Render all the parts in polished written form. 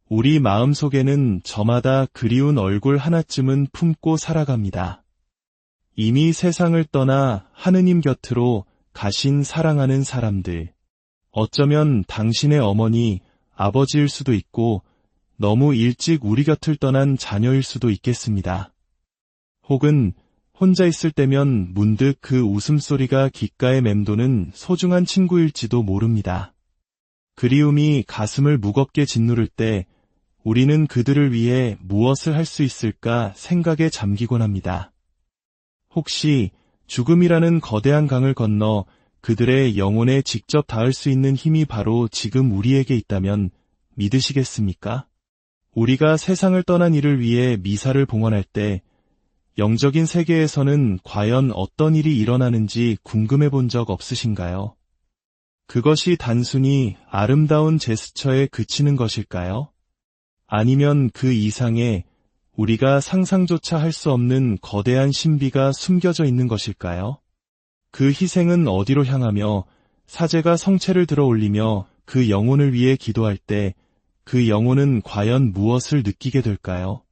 우리 마음속에는 저마다 그리운 얼굴 하나쯤은 품고 살아갑니다. 이미 세상을 떠나 하느님 곁으로 가신 사랑하는 사람들. 어쩌면 당신의 어머니, 아버지일 수도 있고 너무 일찍 우리 곁을 떠난 자녀일 수도 있겠습니다. 혹은 혼자 있을 때면 문득 그 웃음소리가 귓가에 맴도는 소중한 친구일지도 모릅니다. 그리움이 가슴을 무겁게 짓누를 때 우리는 그들을 위해 무엇을 할 수 있을까 생각에 잠기곤 합니다. 혹시 죽음이라는 거대한 강을 건너 그들의 영혼에 직접 닿을 수 있는 힘이 바로 지금 우리에게 있다면 믿으시겠습니까? 우리가 세상을 떠난 이를 위해 미사를 봉헌할 때 영적인 세계에서는 과연 어떤 일이 일어나는지 궁금해 본 적 없으신가요? 그것이 단순히 아름다운 제스처에 그치는 것일까요? 아니면 그 이상의 우리가 상상조차 할 수 없는 거대한 신비가 숨겨져 있는 것일까요? 그 희생은 어디로 향하며 사제가 성체를 들어 올리며 그 영혼을 위해 기도할 때 그 영혼은 과연 무엇을 느끼게 될까요?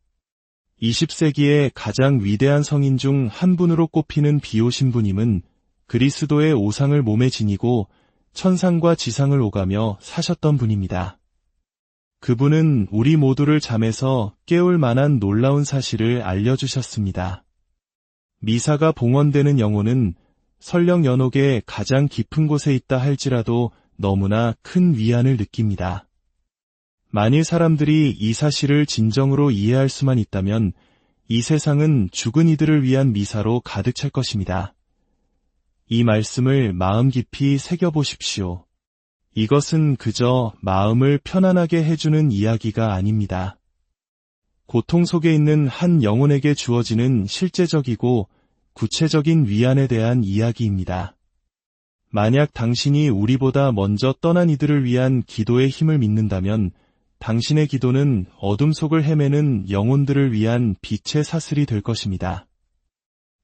20세기의 가장 위대한 성인 중 한 분으로 꼽히는 비오 신부님은 그리스도의 오상을 몸에 지니고 천상과 지상을 오가며 사셨던 분입니다. 그분은 우리 모두를 잠에서 깨울 만한 놀라운 사실을 알려주셨습니다. 미사가 봉헌되는 영혼은 설령 연옥의 가장 깊은 곳에 있다 할지라도 너무나 큰 위안을 느낍니다. 만일 사람들이 이 사실을 진정으로 이해할 수만 있다면 이 세상은 죽은 이들을 위한 미사로 가득 찰 것입니다. 이 말씀을 마음 깊이 새겨보십시오. 이것은 그저 마음을 편안하게 해주는 이야기가 아닙니다. 고통 속에 있는 한 영혼에게 주어지는 실제적이고 구체적인 위안에 대한 이야기입니다. 만약 당신이 우리보다 먼저 떠난 이들을 위한 기도의 힘을 믿는다면 당신의 기도는 어둠 속을 헤매는 영혼들을 위한 빛의 사슬이 될 것입니다.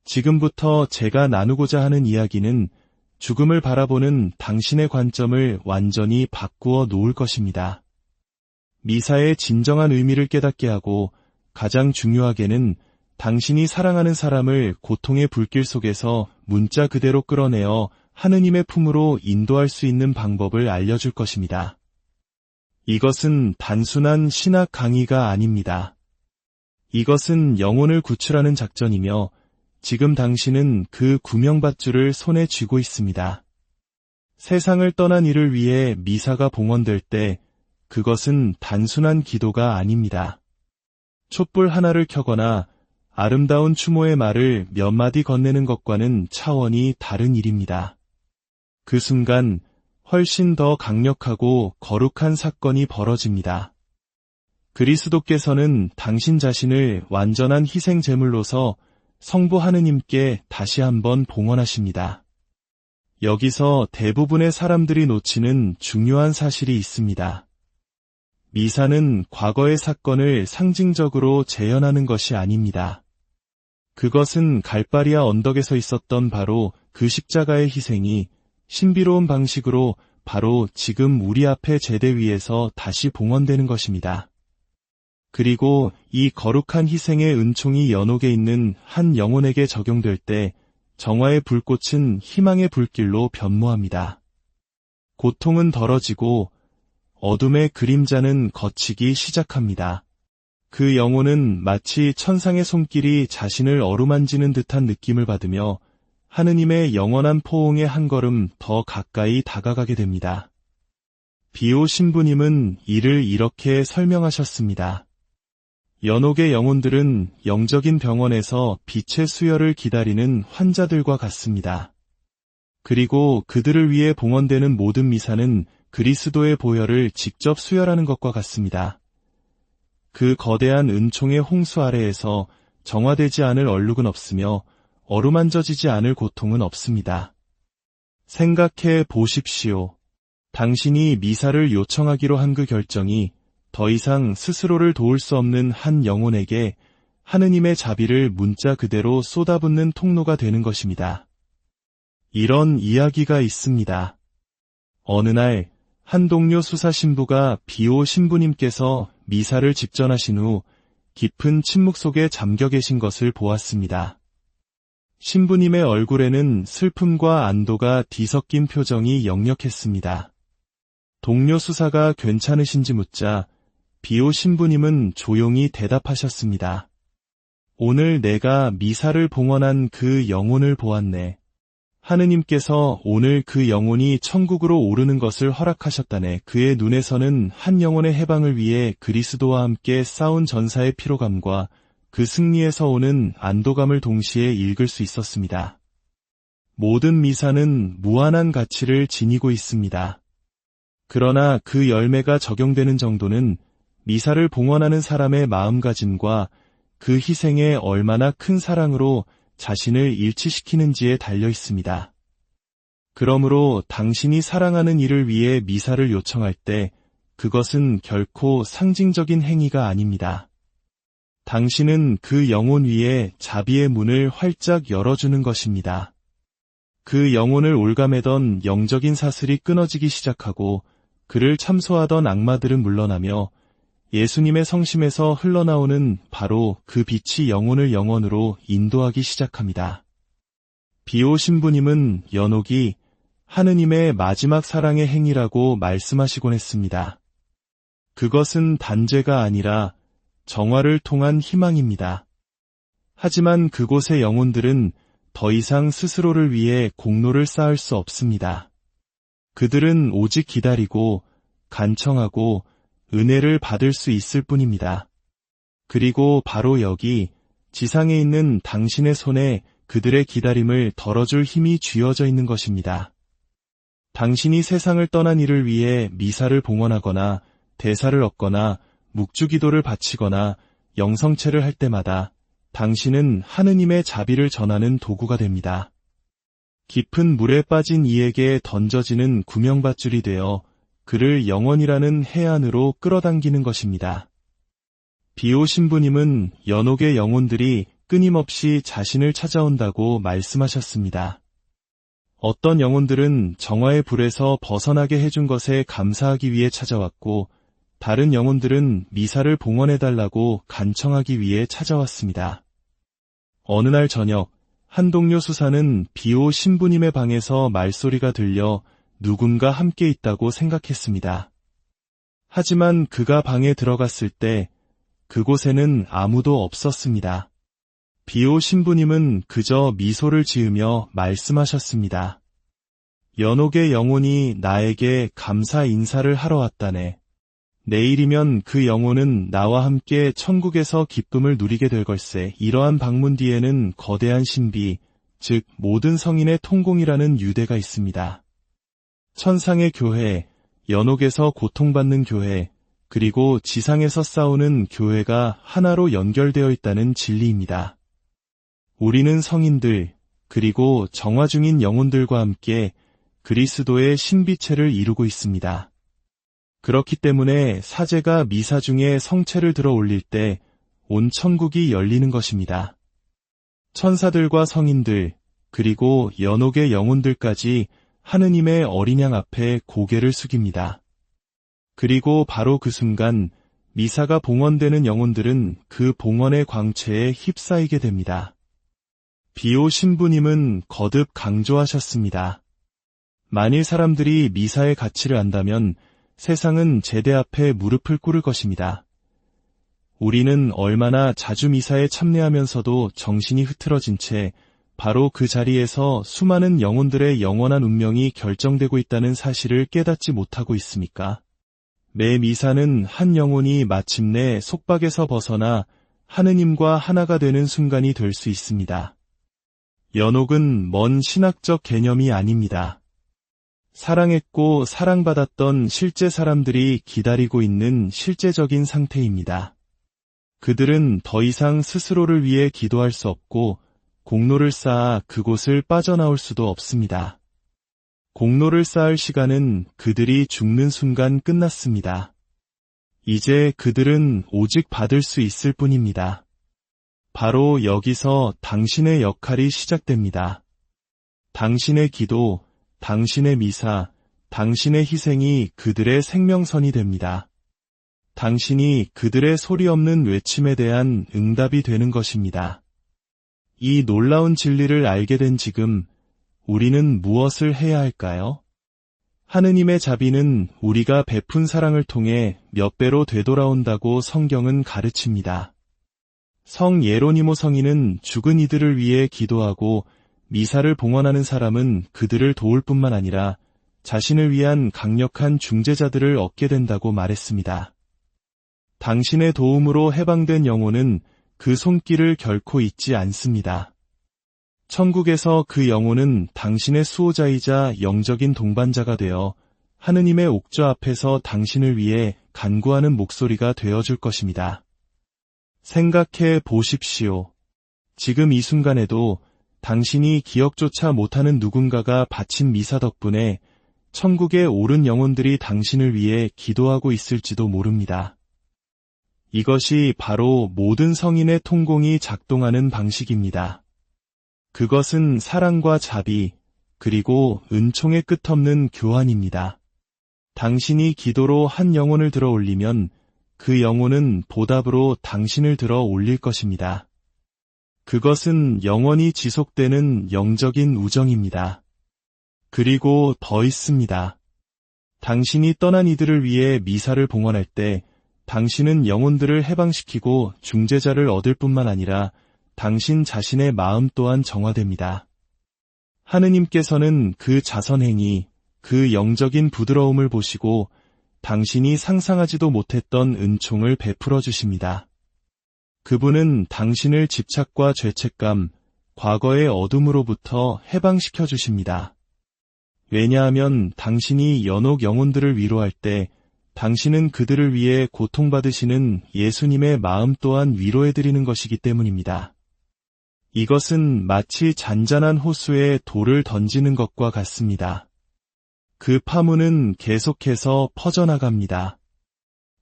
지금부터 제가 나누고자 하는 이야기는 죽음을 바라보는 당신의 관점을 완전히 바꾸어 놓을 것입니다. 미사의 진정한 의미를 깨닫게 하고 가장 중요하게는 당신이 사랑하는 사람을 고통의 불길 속에서 문자 그대로 끌어내어 하느님의 품으로 인도할 수 있는 방법을 알려줄 것입니다. 이것은 단순한 신학 강의가 아닙니다. 이것은 영혼을 구출하는 작전이며 지금 당신은 그 구명밧줄을 손에 쥐고 있습니다. 세상을 떠난 이를 위해 미사가 봉헌될 때 그것은 단순한 기도가 아닙니다. 촛불 하나를 켜거나 아름다운 추모의 말을 몇 마디 건네는 것과는 차원이 다른 일입니다. 그 순간 훨씬 더 강력하고 거룩한 사건이 벌어집니다. 그리스도께서는 당신 자신을 완전한 희생 제물로서 성부 하느님께 다시 한번 봉헌하십니다. 여기서 대부분의 사람들이 놓치는 중요한 사실이 있습니다. 미사는 과거의 사건을 상징적으로 재현하는 것이 아닙니다. 그것은 갈바리아 언덕에서 있었던 바로 그 십자가의 희생이 신비로운 방식으로 바로 지금 우리 앞의 제대 위에서 다시 봉헌되는 것입니다. 그리고 이 거룩한 희생의 은총이 연옥에 있는 한 영혼에게 적용될 때 정화의 불꽃은 희망의 불길로 변모합니다. 고통은 덜어지고 어둠의 그림자는 걷히기 시작합니다. 그 영혼은 마치 천상의 손길이 자신을 어루만지는 듯한 느낌을 받으며 하느님의 영원한 포옹에 한 걸음 더 가까이 다가가게 됩니다. 비오 신부님은 이를 이렇게 설명하셨습니다. 연옥의 영혼들은 영적인 병원에서 빛의 수혈을 기다리는 환자들과 같습니다. 그리고 그들을 위해 봉헌되는 모든 미사는 그리스도의 보혈을 직접 수혈하는 것과 같습니다. 그 거대한 은총의 홍수 아래에서 정화되지 않을 얼룩은 없으며 어루만져지지 않을 고통은 없습니다. 생각해 보십시오. 당신이 미사를 요청하기로 한 그 결정이 더 이상 스스로를 도울 수 없는 한 영혼에게 하느님의 자비를 문자 그대로 쏟아붓는 통로가 되는 것입니다. 이런 이야기가 있습니다. 어느 날 한 동료 수사 신부가 비오 신부님께서 미사를 집전하신 후 깊은 침묵 속에 잠겨 계신 것을 보았습니다. 신부님의 얼굴에는 슬픔과 안도가 뒤섞인 표정이 역력했습니다. 동료 수사가 괜찮으신지 묻자 비오 신부님은 조용히 대답하셨습니다. 오늘 내가 미사를 봉헌한 그 영혼을 보았네. 하느님께서 오늘 그 영혼이 천국으로 오르는 것을 허락하셨다네. 그의 눈에서는 한 영혼의 해방을 위해 그리스도와 함께 싸운 전사의 피로감과 그 승리에서 오는 안도감을 동시에 읽을 수 있었습니다. 모든 미사는 무한한 가치를 지니고 있습니다. 그러나 그 열매가 적용되는 정도는 미사를 봉헌하는 사람의 마음가짐과 그 희생에 얼마나 큰 사랑으로 자신을 일치시키는지에 달려 있습니다. 그러므로 당신이 사랑하는 이를 위해 미사를 요청할 때 그것은 결코 상징적인 행위가 아닙니다. 당신은 그 영혼 위에 자비의 문을 활짝 열어주는 것입니다. 그 영혼을 올가매던 영적인 사슬이 끊어지기 시작하고 그를 참소하던 악마들은 물러나며 예수님의 성심에서 흘러나오는 바로 그 빛이 영혼을 영원으로 인도하기 시작합니다. 비오 신부님은 연옥이 하느님의 마지막 사랑의 행위라고 말씀하시곤 했습니다. 그것은 단죄가 아니라 정화를 통한 희망입니다. 하지만 그곳의 영혼들은 더 이상 스스로를 위해 공로를 쌓을 수 없습니다. 그들은 오직 기다리고 간청하고 은혜를 받을 수 있을 뿐입니다. 그리고 바로 여기 지상에 있는 당신의 손에 그들의 기다림을 덜어줄 힘이 쥐어져 있는 것입니다. 당신이 세상을 떠난 이를 위해 미사를 봉헌하거나 대사를 얻거나 묵주기도를 바치거나 영성체를 할 때마다 당신은 하느님의 자비를 전하는 도구가 됩니다. 깊은 물에 빠진 이에게 던져지는 구명밧줄이 되어 그를 영원이라는 해안으로 끌어당기는 것입니다. 비오 신부님은 연옥의 영혼들이 끊임없이 자신을 찾아온다고 말씀하셨습니다. 어떤 영혼들은 정화의 불에서 벗어나게 해준 것에 감사하기 위해 찾아왔고 다른 영혼들은 미사를 봉헌해달라고 간청하기 위해 찾아왔습니다. 어느 날 저녁 한 동료 수사는 비오 신부님의 방에서 말소리가 들려 누군가 함께 있다고 생각했습니다. 하지만 그가 방에 들어갔을 때 그곳에는 아무도 없었습니다. 비오 신부님은 그저 미소를 지으며 말씀하셨습니다. 연옥의 영혼이 나에게 감사 인사를 하러 왔다네. 내일이면 그 영혼은 나와 함께 천국에서 기쁨을 누리게 될 걸세. 이러한 방문 뒤에는 거대한 신비, 즉 모든 성인의 통공이라는 유대가 있습니다. 천상의 교회, 연옥에서 고통받는 교회, 그리고 지상에서 싸우는 교회가 하나로 연결되어 있다는 진리입니다. 우리는 성인들, 그리고 정화 중인 영혼들과 함께 그리스도의 신비체를 이루고 있습니다. 그렇기 때문에 사제가 미사 중에 성체를 들어 올릴 때 온 천국이 열리는 것입니다. 천사들과 성인들, 그리고 연옥의 영혼들까지 하느님의 어린 양 앞에 고개를 숙입니다. 그리고 바로 그 순간 미사가 봉헌되는 영혼들은 그 봉헌의 광채에 휩싸이게 됩니다. 비오 신부님은 거듭 강조하셨습니다. 만일 사람들이 미사의 가치를 안다면 세상은 제대 앞에 무릎을 꿇을 것입니다. 우리는 얼마나 자주 미사에 참여하면서도 정신이 흐트러진 채 바로 그 자리에서 수많은 영혼들의 영원한 운명이 결정되고 있다는 사실을 깨닫지 못하고 있습니까? 매 미사는 한 영혼이 마침내 속박에서 벗어나 하느님과 하나가 되는 순간이 될 수 있습니다. 연옥은 먼 신학적 개념이 아닙니다. 사랑했고 사랑받았던 실제 사람들이 기다리고 있는 실제적인 상태입니다. 그들은 더 이상 스스로를 위해 기도할 수 없고 공로를 쌓아 그곳을 빠져나올 수도 없습니다. 공로를 쌓을 시간은 그들이 죽는 순간 끝났습니다. 이제 그들은 오직 받을 수 있을 뿐입니다. 바로 여기서 당신의 역할이 시작됩니다. 당신의 기도, 당신의 미사, 당신의 희생이 그들의 생명선이 됩니다. 당신이 그들의 소리 없는 외침에 대한 응답이 되는 것입니다. 이 놀라운 진리를 알게 된 지금 우리는 무엇을 해야 할까요? 하느님의 자비는 우리가 베푼 사랑을 통해 몇 배로 되돌아온다고 성경은 가르칩니다. 성 예로니모 성인은 죽은 이들을 위해 기도하고 미사를 봉헌하는 사람은 그들을 도울 뿐만 아니라 자신을 위한 강력한 중재자들을 얻게 된다고 말했습니다. 당신의 도움으로 해방된 영혼은 그 손길을 결코 잊지 않습니다. 천국에서 그 영혼은 당신의 수호자이자 영적인 동반자가 되어 하느님의 옥좌 앞에서 당신을 위해 간구하는 목소리가 되어줄 것입니다. 생각해 보십시오. 지금 이 순간에도 당신이 기억조차 못하는 누군가가 바친 미사 덕분에 천국에 오른 영혼들이 당신을 위해 기도하고 있을지도 모릅니다. 이것이 바로 모든 성인의 통공이 작동하는 방식입니다. 그것은 사랑과 자비, 그리고 은총의 끝없는 교환입니다. 당신이 기도로 한 영혼을 들어 올리면 그 영혼은 보답으로 당신을 들어 올릴 것입니다. 그것은 영원히 지속되는 영적인 우정입니다. 그리고 더 있습니다. 당신이 떠난 이들을 위해 미사를 봉헌할 때 당신은 영혼들을 해방시키고 중재자를 얻을 뿐만 아니라 당신 자신의 마음 또한 정화됩니다. 하느님께서는 그 자선행위, 그 영적인 부드러움을 보시고 당신이 상상하지도 못했던 은총을 베풀어 주십니다. 그분은 당신을 집착과 죄책감, 과거의 어둠으로부터 해방시켜 주십니다. 왜냐하면 당신이 연옥 영혼들을 위로할 때 당신은 그들을 위해 고통받으시는 예수님의 마음 또한 위로해드리는 것이기 때문입니다. 이것은 마치 잔잔한 호수에 돌을 던지는 것과 같습니다. 그 파문은 계속해서 퍼져나갑니다.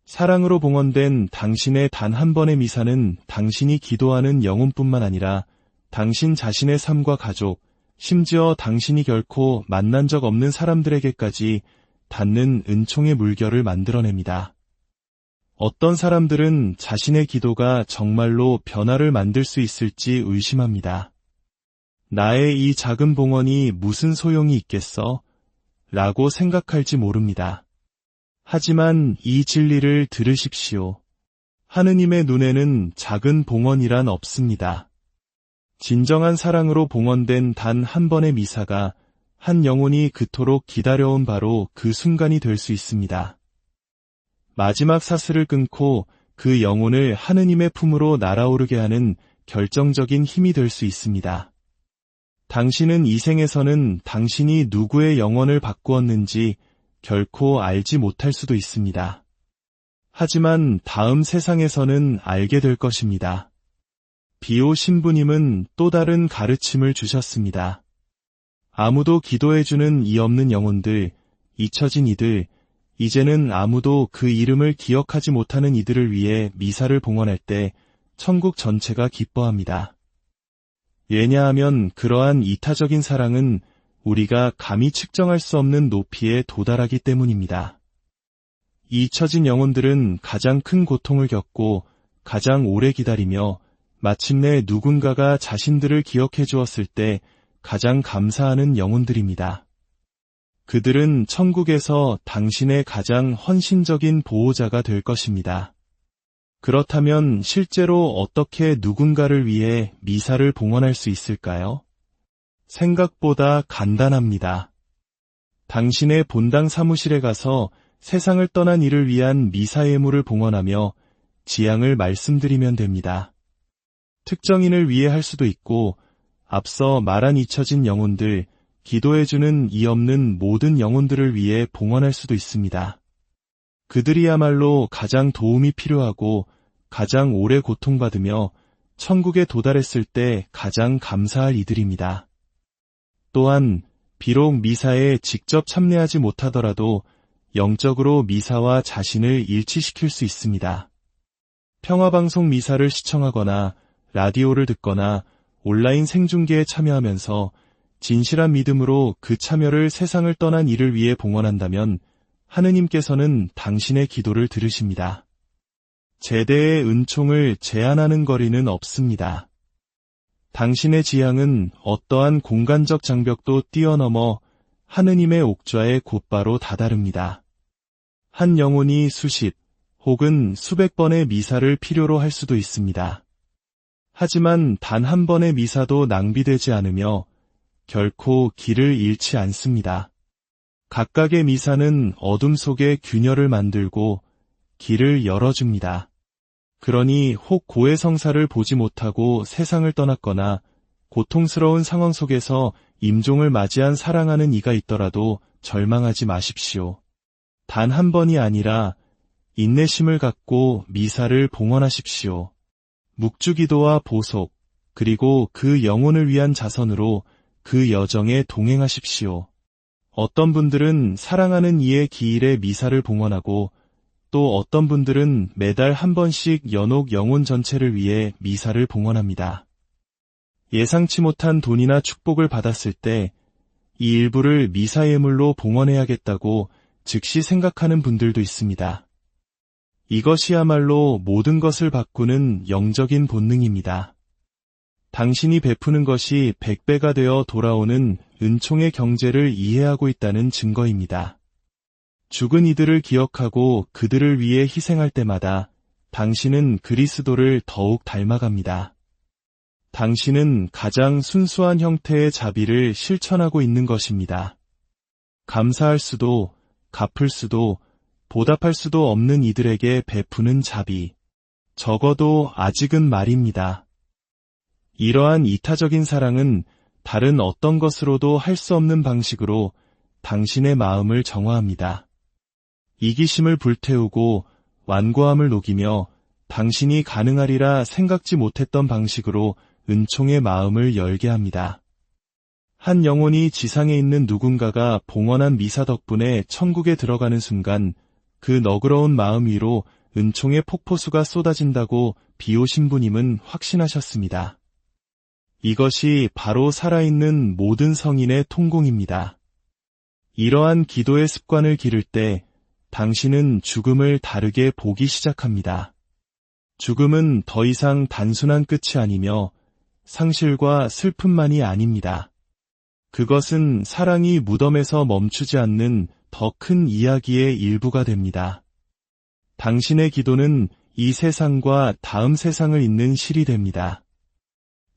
사랑으로 봉헌된 당신의 단 한 번의 미사는 당신이 기도하는 영혼뿐만 아니라 당신 자신의 삶과 가족, 심지어 당신이 결코 만난 적 없는 사람들에게까지 닿는 은총의 물결을 만들어냅니다. 어떤 사람들은 자신의 기도가 정말로 변화를 만들 수 있을지 의심합니다. 나의 이 작은 봉헌이 무슨 소용이 있겠어? 라고 생각할지 모릅니다. 하지만 이 진리를 들으십시오. 하느님의 눈에는 작은 봉헌이란 없습니다. 진정한 사랑으로 봉헌된 단 한 번의 미사가 한 영혼이 그토록 기다려온 바로 그 순간이 될 수 있습니다. 마지막 사슬을 끊고 그 영혼을 하느님의 품으로 날아오르게 하는 결정적인 힘이 될 수 있습니다. 당신은 이 생에서는 당신이 누구의 영혼을 바꾸었는지 결코 알지 못할 수도 있습니다. 하지만 다음 세상에서는 알게 될 것입니다. 비오 신부님은 또 다른 가르침을 주셨습니다. 아무도 기도해주는 이 없는 영혼들, 잊혀진 이들, 이제는 아무도 그 이름을 기억하지 못하는 이들을 위해 미사를 봉헌할 때 천국 전체가 기뻐합니다. 왜냐하면 그러한 이타적인 사랑은 우리가 감히 측정할 수 없는 높이에 도달하기 때문입니다. 잊혀진 영혼들은 가장 큰 고통을 겪고 가장 오래 기다리며 마침내 누군가가 자신들을 기억해 주었을 때 가장 감사하는 영혼들입니다. 그들은 천국에서 당신의 가장 헌신적인 보호자가 될 것입니다. 그렇다면 실제로 어떻게 누군가를 위해 미사를 봉헌할 수 있을까요? 생각보다 간단합니다. 당신의 본당 사무실에 가서 세상을 떠난 이를 위한 미사 예물을 봉헌하며 지향을 말씀드리면 됩니다. 특정인을 위해 할 수도 있고 앞서 말한 잊혀진 영혼들, 기도해주는 이 없는 모든 영혼들을 위해 봉헌할 수도 있습니다. 그들이야말로 가장 도움이 필요하고 가장 오래 고통받으며 천국에 도달했을 때 가장 감사할 이들입니다. 또한 비록 미사에 직접 참여하지 못하더라도 영적으로 미사와 자신을 일치시킬 수 있습니다. 평화방송 미사를 시청하거나 라디오를 듣거나 온라인 생중계에 참여하면서 진실한 믿음으로 그 참여를 세상을 떠난 이를 위해 봉헌한다면 하느님께서는 당신의 기도를 들으십니다. 제대의 은총을 제한하는 거리는 없습니다. 당신의 지향은 어떠한 공간적 장벽도 뛰어넘어 하느님의 옥좌에 곧바로 다다릅니다. 한 영혼이 수십 혹은 수백 번의 미사를 필요로 할 수도 있습니다. 하지만 단 한 번의 미사도 낭비되지 않으며 결코 길을 잃지 않습니다. 각각의 미사는 어둠 속에 균열을 만들고 길을 열어줍니다. 그러니 혹 고해성사를 보지 못하고 세상을 떠났거나 고통스러운 상황 속에서 임종을 맞이한 사랑하는 이가 있더라도 절망하지 마십시오. 단 한 번이 아니라 인내심을 갖고 미사를 봉헌하십시오. 묵주기도와 보속, 그리고 그 영혼을 위한 자선으로 그 여정에 동행하십시오. 어떤 분들은 사랑하는 이의 기일에 미사를 봉헌하고 또 어떤 분들은 매달 한 번씩 연옥 영혼 전체를 위해 미사를 봉헌합니다. 예상치 못한 돈이나 축복을 받았을 때 이 일부를 미사 예물로 봉헌해야겠다고 즉시 생각하는 분들도 있습니다. 이것이야말로 모든 것을 바꾸는 영적인 본능입니다. 당신이 베푸는 것이 100배가 되어 돌아오는 은총의 경제를 이해하고 있다는 증거입니다. 죽은 이들을 기억하고 그들을 위해 희생할 때마다 당신은 그리스도를 더욱 닮아갑니다. 당신은 가장 순수한 형태의 자비를 실천하고 있는 것입니다. 감사할 수도, 갚을 수도, 보답할 수도 없는 이들에게 베푸는 자비. 적어도 아직은 말입니다. 이러한 이타적인 사랑은 다른 어떤 것으로도 할 수 없는 방식으로 당신의 마음을 정화합니다. 이기심을 불태우고 완고함을 녹이며 당신이 가능하리라 생각지 못했던 방식으로 은총의 마음을 열게 합니다. 한 영혼이 지상에 있는 누군가가 봉헌한 미사 덕분에 천국에 들어가는 순간 그 너그러운 마음 위로 은총의 폭포수가 쏟아진다고 비오신부님은 확신하셨습니다. 이것이 바로 살아있는 모든 성인의 통공입니다. 이러한 기도의 습관을 기를 때 당신은 죽음을 다르게 보기 시작합니다. 죽음은 더 이상 단순한 끝이 아니며 상실과 슬픔만이 아닙니다. 그것은 사랑이 무덤에서 멈추지 않는 더 큰 이야기의 일부가 됩니다. 당신의 기도는 이 세상과 다음 세상을 잇는 실이 됩니다.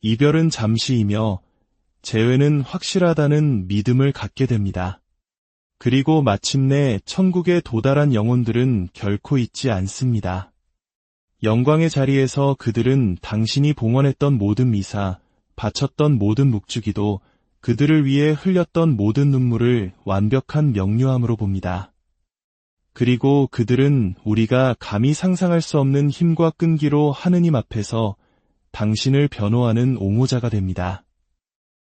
이별은 잠시이며 재회는 확실하다는 믿음을 갖게 됩니다. 그리고 마침내 천국에 도달한 영혼들은 결코 잊지 않습니다. 영광의 자리에서 그들은 당신이 봉헌했던 모든 미사, 바쳤던 모든 묵주기도, 그들을 위해 흘렸던 모든 눈물을 완벽한 명료함으로 봅니다. 그리고 그들은 우리가 감히 상상할 수 없는 힘과 끈기로 하느님 앞에서 당신을 변호하는 옹호자가 됩니다.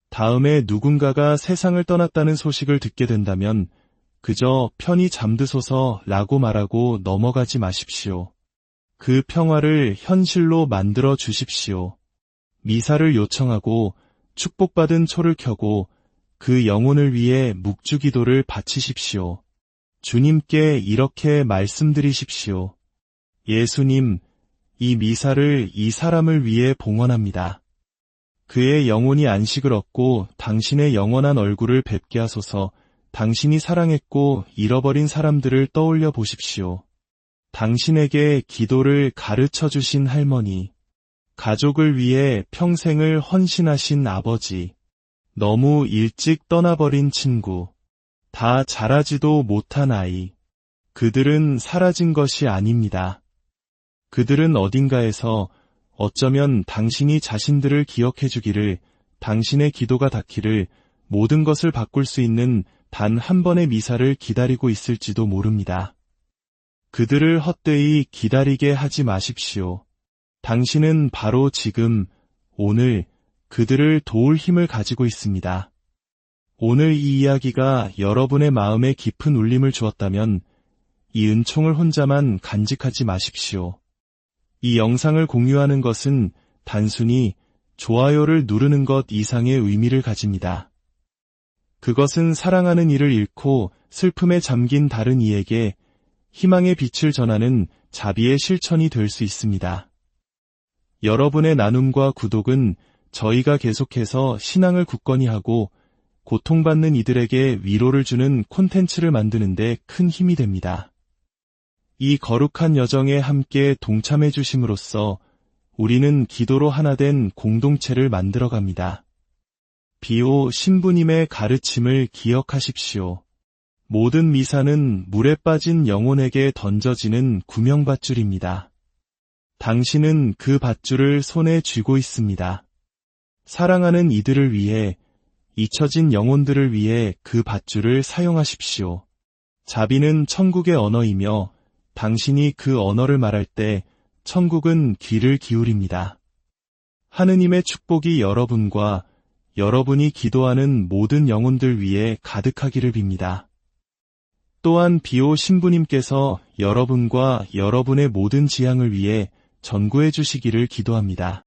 다음에 누군가가 세상을 떠났다는 소식을 듣게 된다면 그저 편히 잠드소서라고 말하고 넘어가지 마십시오. 그 평화를 현실로 만들어 주십시오. 미사를 요청하고 축복받은 초를 켜고 그 영혼을 위해 묵주기도를 바치십시오. 주님께 이렇게 말씀드리십시오. 예수님, 이 미사를 이 사람을 위해 봉헌합니다. 그의 영혼이 안식을 얻고 당신의 영원한 얼굴을 뵙게 하소서. 당신이 사랑했고 잃어버린 사람들을 떠올려 보십시오. 당신에게 기도를 가르쳐 주신 할머니, 가족을 위해 평생을 헌신하신 아버지, 너무 일찍 떠나버린 친구, 다 자라지도 못한 아이, 그들은 사라진 것이 아닙니다. 그들은 어딘가에서 어쩌면 당신이 자신들을 기억해 주기를, 당신의 기도가 닿기를, 모든 것을 바꿀 수 있는 단 한 번의 미사를 기다리고 있을지도 모릅니다. 그들을 헛되이 기다리게 하지 마십시오. 당신은 바로 지금, 오늘 그들을 도울 힘을 가지고 있습니다. 오늘 이 이야기가 여러분의 마음에 깊은 울림을 주었다면 이 은총을 혼자만 간직하지 마십시오. 이 영상을 공유하는 것은 단순히 좋아요를 누르는 것 이상의 의미를 가집니다. 그것은 사랑하는 이를 잃고 슬픔에 잠긴 다른 이에게 희망의 빛을 전하는 자비의 실천이 될 수 있습니다. 여러분의 나눔과 구독은 저희가 계속해서 신앙을 굳건히 하고 고통받는 이들에게 위로를 주는 콘텐츠를 만드는 데 큰 힘이 됩니다. 이 거룩한 여정에 함께 동참해 주심으로써 우리는 기도로 하나 된 공동체를 만들어갑니다. 비오 신부님의 가르침을 기억하십시오. 모든 미사는 물에 빠진 영혼에게 던져지는 구명밧줄입니다. 당신은 그 밧줄을 손에 쥐고 있습니다. 사랑하는 이들을 위해, 잊혀진 영혼들을 위해 그 밧줄을 사용하십시오. 자비는 천국의 언어이며 당신이 그 언어를 말할 때 천국은 귀를 기울입니다. 하느님의 축복이 여러분과 여러분이 기도하는 모든 영혼들 위에 가득하기를 빕니다. 또한 비오 신부님께서 여러분과 여러분의 모든 지향을 위해 전구해 주시기를 기도합니다.